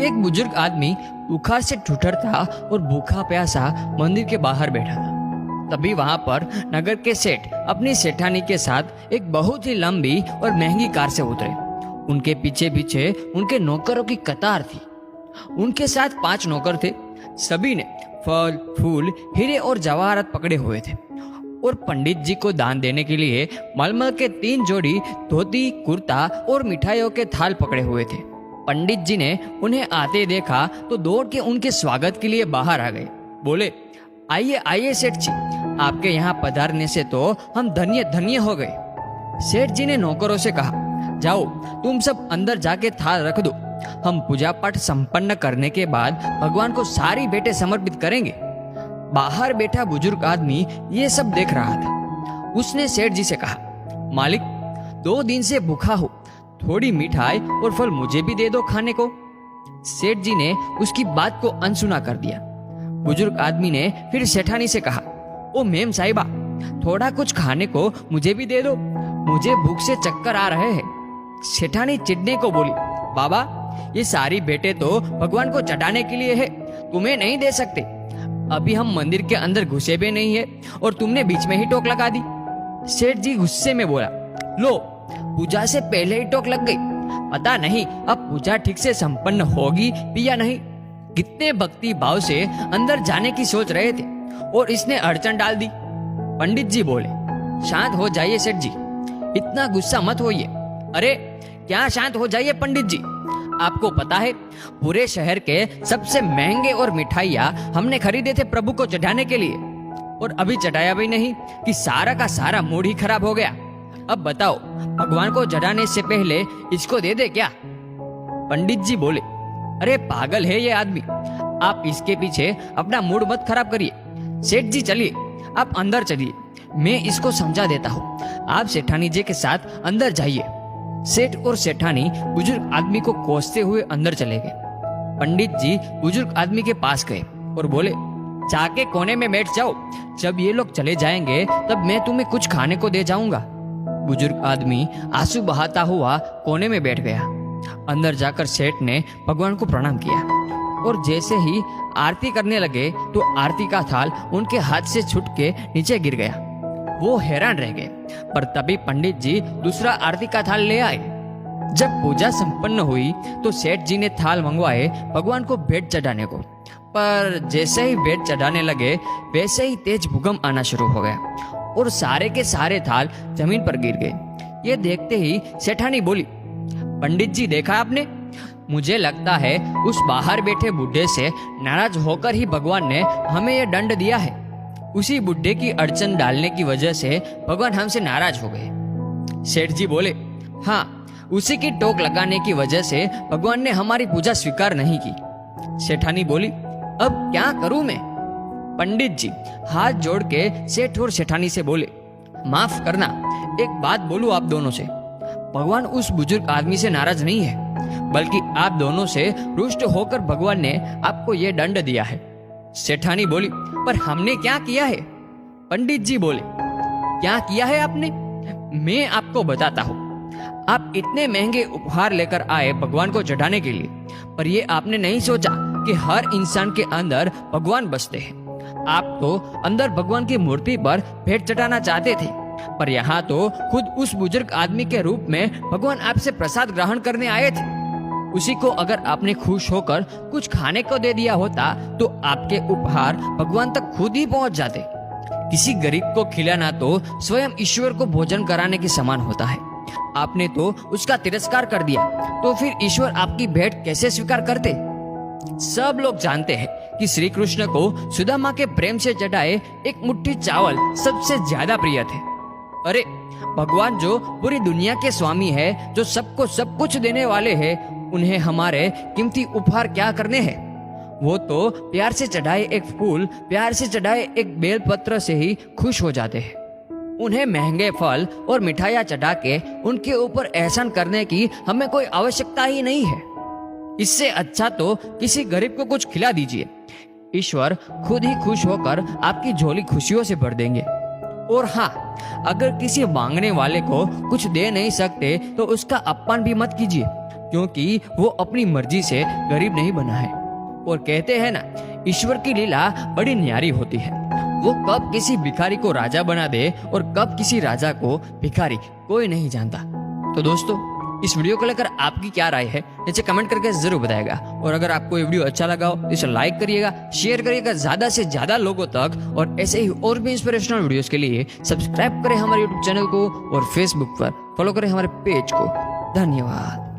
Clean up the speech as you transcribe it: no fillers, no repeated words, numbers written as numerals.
एक बुजुर्ग आदमी बुखार से ठुठरता और भूखा प्यासा मंदिर के बाहर बैठा था। तभी वहां पर नगर के सेठ अपनी सेठानी के साथ एक बहुत ही लंबी और महंगी कार से उतरे। उनके पीछे पीछे उनके नौकरों की कतार थी। उनके साथ 5 नौकर थे। सभी ने फल, फूल, हीरे और जवाहरात पकड़े हुए थे और पंडित जी को दान देने के लिए मलमल के 3 जोड़ी धोती, कुर्ता और मिठाइयों के थाल पकड़े हुए थे। पंडित जी ने उन्हें आते देखा तो दौड़ के उनके स्वागत के लिए बाहर आ गए। बोले, आइए आइए सेठ जी, आपके यहाँ पधारने से तो हम धन्य धन्य हो गए। सेठ जी ने नौकरों से कहा, जाओ तुम सब अंदर जाके थाल रख दो। हम पूजा पाठ संपन्न करने के बाद भगवान को सारी भेंटें समर्पित करेंगे। बाहर बैठा बुजुर्ग आदमी ये सब देख रहा था। उसने सेठ जी से कहा, मालिक 2 दिन से भूखा हो, थोड़ी मिठाई और फल मुझे भी दे दो खाने को। सेठ जी ने उसकी बात को अनसुना कर दिया। बुजुर्ग आदमी ने फिर सेठानी से कहा, ओ मेम साहिबा, थोड़ा कुछ खाने को मुझे भी दे दो, मुझे भूख से चक्कर आ रहे हैं। सेठानी चिढ़ने को बोली, बाबा ये सारी भेंटें तो भगवान को चढ़ाने के लिए है, तुम्हें नहीं दे सकते। अभी हम मंदिर के अंदर घुसे भी नहीं है और तुमने बीच में ही टोक लगा दी। सेठ जी गुस्से में बोला, लो पूजा से पहले ही टोक लग गई, पता नहीं अब पूजा ठीक से संपन्न होगी भी या नहीं। कितने भक्ति भाव से अंदर जाने की सोच रहे थे और इसने अड़चन डाल दी। पंडित जी बोले, शांत हो जाइए सेठ जी, इतना गुस्सा मत होइए। अरे क्या शांत हो जाइए पंडित जी, आपको पता है पूरे शहर के सबसे महंगे और मिठाइयाँ हमने खरीदे थे प्रभु को चढ़ाने के लिए, और अभी चढ़ाया भी नहीं कि सारा का सारा मूड ही खराब हो गया। अब बताओ भगवान को चढ़ाने से पहले इसको दे दे क्या? पंडित जी बोले, अरे पागल है ये आदमी, आप इसके पीछे अपना मूड मत खराब करिए। सेठ जी चलिए आप अंदर चलिए, मैं इसको समझा देता हूँ। आप सेठानी जी के साथ अंदर जाइए। सेठ और सेठानी बुजुर्ग आदमी को कोसते हुए अंदर चले गए। पंडित जी बुजुर्ग आदमी के पास गए और बोले, जाके कोने में बैठ जाओ, जब ये लोग चले जाएंगे तब मैं तुम्हें कुछ खाने को दे जाऊंगा। बुजुर्ग आदमी आंसू बहाता हुआ कोने में बैठ गया। अंदर जाकर सेठ ने भगवान को प्रणाम किया और जैसे ही आरती करने लगे तो आरती का थाल उनके हाथ से छूट के नीचे गिर गया। वो हैरान रह गए, पर तभी पंडित जी दूसरा आरती का थाल ले आए। जब पूजा संपन्न हुई तो सेठ जी ने थाल मंगवाए भगवान को भेंट चढ़ाने को, पर जैसे ही भेंट चढ़ाने लगे वैसे ही तेज भूकंप आना शुरू हो गया और सारे के सारे थाल जमीन पर गिर गए। ये देखते ही सेठानी बोली, पंडित जी देखा आपने, मुझे लगता है उस बाहर बैठे बुढ़े से नाराज होकर ही भगवान ने हमें यह दंड दिया है। उसी बुढ़े की अड़चन डालने की वजह से भगवान हमसे नाराज हो गए। सेठ जी बोले, हाँ, उसी की टोक लगाने की वजह से भगवान ने हमारी पूजा स्वीकार नहीं की। सेठानी बोली, अब क्या करूं मैं? पंडित जी हाथ जोड़ के सेठ और सेठानी से बोले, माफ करना, एक बात बोलूं आप दोनों से, भगवान उस बुजुर्ग आदमी से नाराज नहीं है, बल्कि आप दोनों से रुष्ट होकर भगवान ने आपको ये दंड दिया है। सेठानी बोली, पर हमने क्या किया है? पंडित जी बोले, क्या किया है आपने? मैं आपको बताता हूँ। आप इतने महंगे उपहार लेकर आए भगवान को चढ़ाने के लिए, पर ये आपने नहीं सोचा कि हर इंसान के अंदर भगवान बसते हैं। आप तो अंदर भगवान की मूर्ति पर भेंट चढ़ाना चाहते थे, पर यहाँ तो खुद उस बुजुर्ग आदमी के रूप में भगवान आपसे प्रसाद ग्रहण करने आए थे। उसी को अगर आपने खुश होकर कुछ खाने को दे दिया होता तो आपके उपहार भगवान तक खुद ही पहुंच जाते। किसी गरीब को खिलाना तो स्वयं ईश्वर को भोजन कराने के समान होता है। आपने तो उसका तिरस्कार कर दिया, तो फिर ईश्वर आपकी भेंट कैसे स्वीकार करते? सब लोग जानते हैं कि श्री कृष्ण को सुदामा के प्रेम से चढ़ाए एक मुट्ठी चावल सबसे ज्यादा प्रिय थे। अरे भगवान जो पूरी दुनिया के स्वामी है, जो सबको सब कुछ देने वाले हैं, उन्हें हमारे कीमती उपहार क्या करने हैं? वो तो प्यार से चढ़ाए एक फूल, प्यार से चढ़ाए एक बेलपत्र से ही खुश हो जाते हैं। उन्हें महंगे फल और मिठाइयाँ चढ़ा के उनके ऊपर एहसान करने की हमें कोई आवश्यकता ही नहीं है। इससे अच्छा तो किसी गरीब को कुछ खिला दीजिए, ईश्वर खुद ही खुश होकर आपकी झोली खुशियों से भर देंगे। और हाँ, अगर किसी मांगने वाले को कुछ दे नहीं सकते तो उसका अपमान भी मत कीजिए, क्योंकि वो अपनी मर्जी से गरीब नहीं बना है। और कहते हैं ना, ईश्वर की लीला बड़ी न्यारी होती है। वो कब किसी भिखारी को राजा बना दे और कब किसी राजा को भिखारी, कोई नहीं जानता। तो दोस्तों, इस वीडियो को लेकर आपकी क्या राय है, नीचे कमेंट करके जरूर बताएगा। और अगर आपको ये वीडियो अच्छा लगा हो तो इसे लाइक करिएगा, शेयर करिएगा ज्यादा से ज्यादा लोगों तक। और ऐसे ही और भी इंस्पिरेशनल वीडियोस के लिए सब्सक्राइब करें हमारे यूट्यूब चैनल को और फेसबुक पर फॉलो करें हमारे पेज को। धन्यवाद।